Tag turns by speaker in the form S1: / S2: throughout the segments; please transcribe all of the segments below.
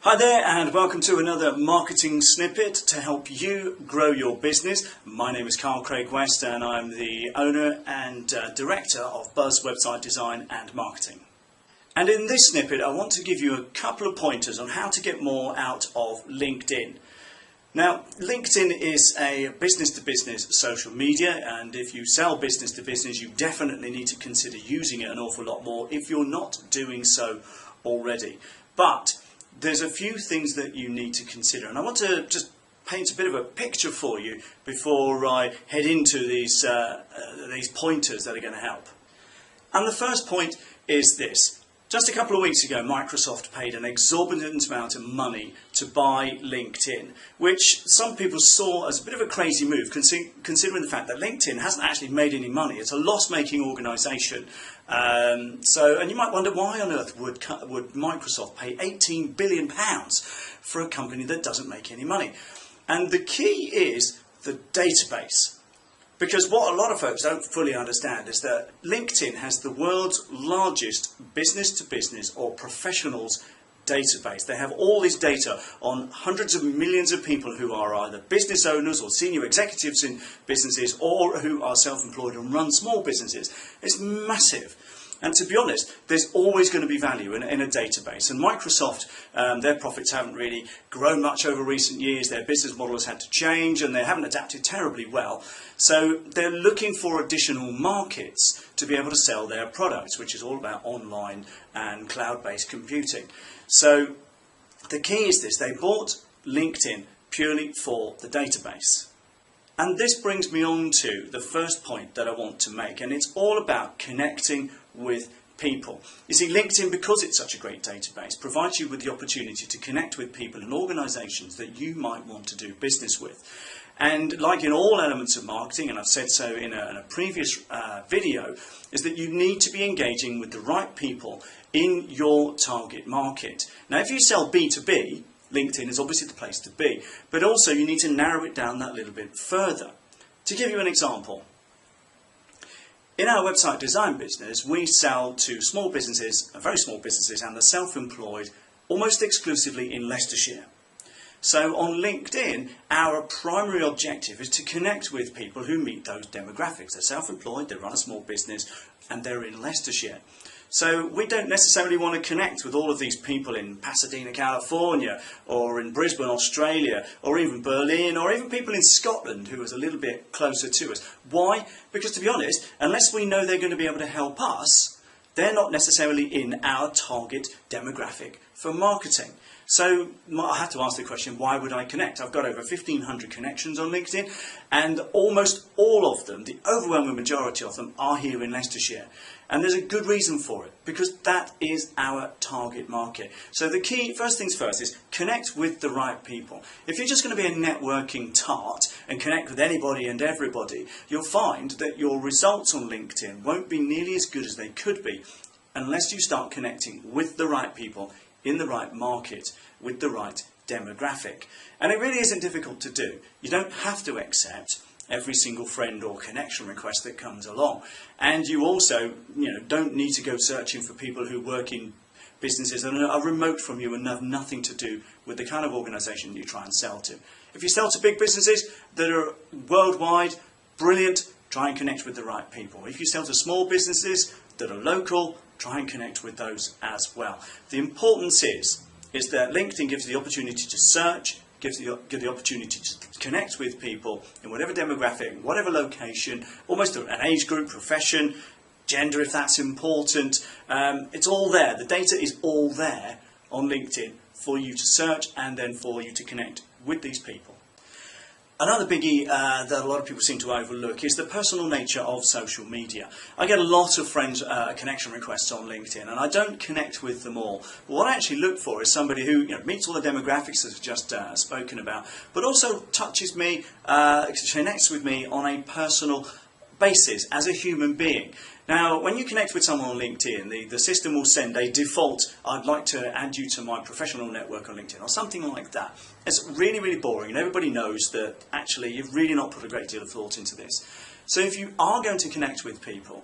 S1: Hi there and welcome to another marketing snippet to help you grow your business. My name is Carl Craig West and I'm the owner and director of Buzz Website Design and Marketing. And in this snippet I want to give you a couple of pointers on how to get more out of LinkedIn. Now, LinkedIn is a business-to-business social media, and if you sell business-to-business you definitely need to consider using it an awful lot more if you're not doing so already. But there's a few things that you need to consider, and I want to just paint a bit of a picture for you before I head into these pointers that are going to help. And the first point is this. Just a couple of weeks ago, Microsoft paid an exorbitant amount of money to buy LinkedIn, which some people saw as a bit of a crazy move, considering the fact that LinkedIn hasn't actually made any money. It's a loss-making organisation. And you might wonder, why on earth would Microsoft pay £18 billion for a company that doesn't make any money? And the key is the database. Because what a lot of folks don't fully understand is that LinkedIn has the world's largest business-to-business or professionals database. They have all this data on hundreds of millions of people who are either business owners or senior executives in businesses or who are self-employed and run small businesses. It's massive. And to be honest, there's always going to be value in a database. And Microsoft, their profits haven't really grown much over recent years. Their business model has had to change and they haven't adapted terribly well. So they're looking for additional markets to be able to sell their products, which is all about online and cloud-based computing. So the key is this. They bought LinkedIn purely for the database. And this brings me on to the first point that I want to make, and it's all about connecting with people. You see, LinkedIn, because it's such a great database, provides you with the opportunity to connect with people and organisations that you might want to do business with. And like in all elements of marketing, and I've said so in a previous video, is that you need to be engaging with the right people in your target market. Now, if you sell B2B, LinkedIn is obviously the place to be, but also you need to narrow it down that little bit further. To give you an example, in our website design business, we sell to small businesses, very small businesses, and the self-employed almost exclusively in Leicestershire. So on LinkedIn, our primary objective is to connect with people who meet those demographics. They're self-employed, they run a small business, and they're in Leicestershire. So we don't necessarily want to connect with all of these people in Pasadena, California, or in Brisbane, Australia, or even Berlin, or even people in Scotland who is a little bit closer to us. Why? Because to be honest, unless we know they're going to be able to help us, they're not necessarily in our target demographic for marketing. So I have to ask the question, why would I connect? I've got over 1,500 connections on LinkedIn, and almost all of them, the overwhelming majority of them, are here in Leicestershire. And there's a good reason for it, because that is our target market. So the key, first things first, is connect with the right people. If you're just going to be a networking tart and connect with anybody and everybody, you'll find that your results on LinkedIn won't be nearly as good as they could be unless you start connecting with the right people in the right market with the right demographic. And it really isn't difficult to do. You don't have to accept every single friend or connection request that comes along. And you also, don't need to go searching for people who work in businesses that are remote from you and have nothing to do with the kind of organisation you try and sell to. If you sell to big businesses that are worldwide, brilliant, try and connect with the right people. If you sell to small businesses that are local, try and connect with those as well. The importance is that LinkedIn gives you the opportunity to search, gives you the opportunity to connect with people in whatever demographic, whatever location, almost an age group, profession, gender if that's important. It's all there. The data is all there on LinkedIn for you to search and then for you to connect with these people. Another biggie that a lot of people seem to overlook is the personal nature of social media. I get a lot of connection requests on LinkedIn, and I don't connect with them all. But what I actually look for is somebody who meets all the demographics that I've just spoken about, but also touches me, connects with me on a personal basis as a human being. Now, when you connect with someone on LinkedIn, the system will send a default, I'd like to add you to my professional network on LinkedIn, or something like that. It's really, really boring, and everybody knows that actually you've really not put a great deal of thought into this. So if you are going to connect with people,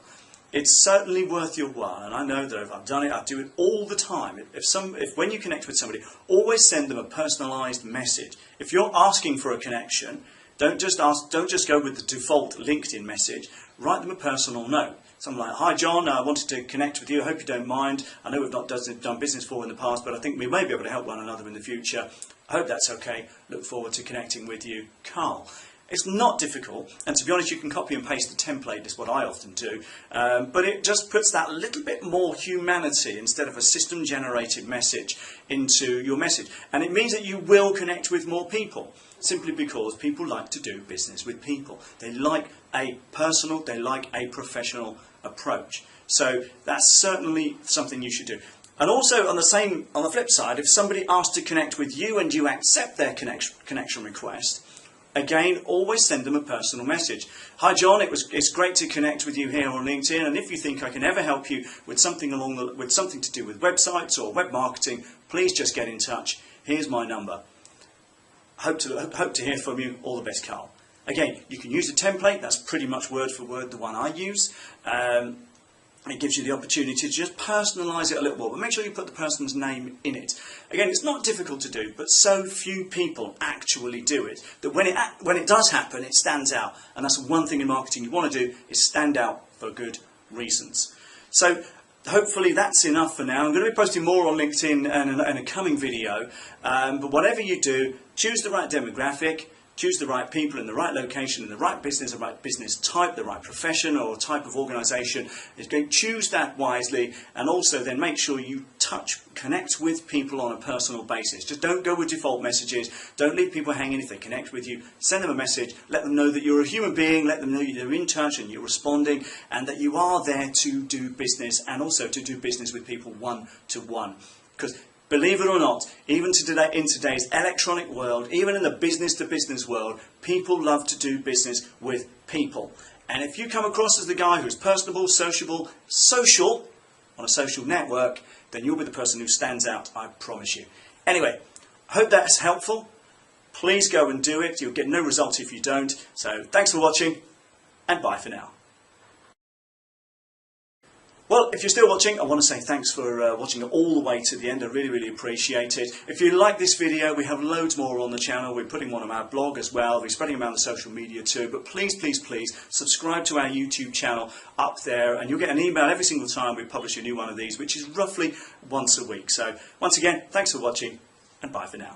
S1: it's certainly worth your while, and I know that if I've done it, I do it all the time. If when you connect with somebody, always send them a personalised message. If you're asking for a connection, don't just go with the default LinkedIn message. Write them a personal note. Something like, "Hi John, I wanted to connect with you. I hope you don't mind. I know we've not done business before in the past, but I think we may be able to help one another in the future. I hope that's okay. Look forward to connecting with you, Carl." It's not difficult, and to be honest, you can copy and paste the template, is what I often do, but it just puts that little bit more humanity instead of a system-generated message into your message. And it means that you will connect with more people, simply because people like to do business with people. They like a personal, they like a professional approach. So that's certainly something you should do. And also on the flip side, if somebody asks to connect with you and you accept their connection request, again, always send them a personal message. "Hi John, it's great to connect with you here on LinkedIn, and if you think I can ever help you with something to do with websites or web marketing, please just get in touch. Here's my number. Hope to hear from you. All the best, Carl." Again, you can use a template. That's pretty much word for word the one I use. It gives you the opportunity to just personalise it a little more, but make sure you put the person's name in it. Again, it's not difficult to do, but so few people actually do it, that when it does happen, it stands out. And that's one thing in marketing you want to do, is stand out for good reasons. So hopefully that's enough for now. I'm going to be posting more on LinkedIn in a coming video, but whatever you do, choose the right demographic, choose the right people in the right location, in the right business type, the right profession or type of organisation. Choose that wisely, and also then make sure you connect with people on a personal basis. Just don't go with default messages. Don't leave people hanging. If they connect with you, send them a message. Let them know that you're a human being. Let them know you're in touch and you're responding, and that you are there to do business, and also to do business with people one-to-one. Because believe it or not, even in today's electronic world, even in the business-to-business world, people love to do business with people. And if you come across as the guy who's personable, sociable, social on a social network, then you'll be the person who stands out, I promise you. Anyway, I hope that's helpful. Please go and do it. You'll get no results if you don't. So thanks for watching, and bye for now. Well, if you're still watching, I want to say thanks for watching it all the way to the end. I really, really appreciate it. If you like this video, we have loads more on the channel. We're putting one on our blog as well. We're spreading them around the social media too. But please, please, please subscribe to our YouTube channel up there, and you'll get an email every single time we publish a new one of these, which is roughly once a week. So once again, thanks for watching, and bye for now.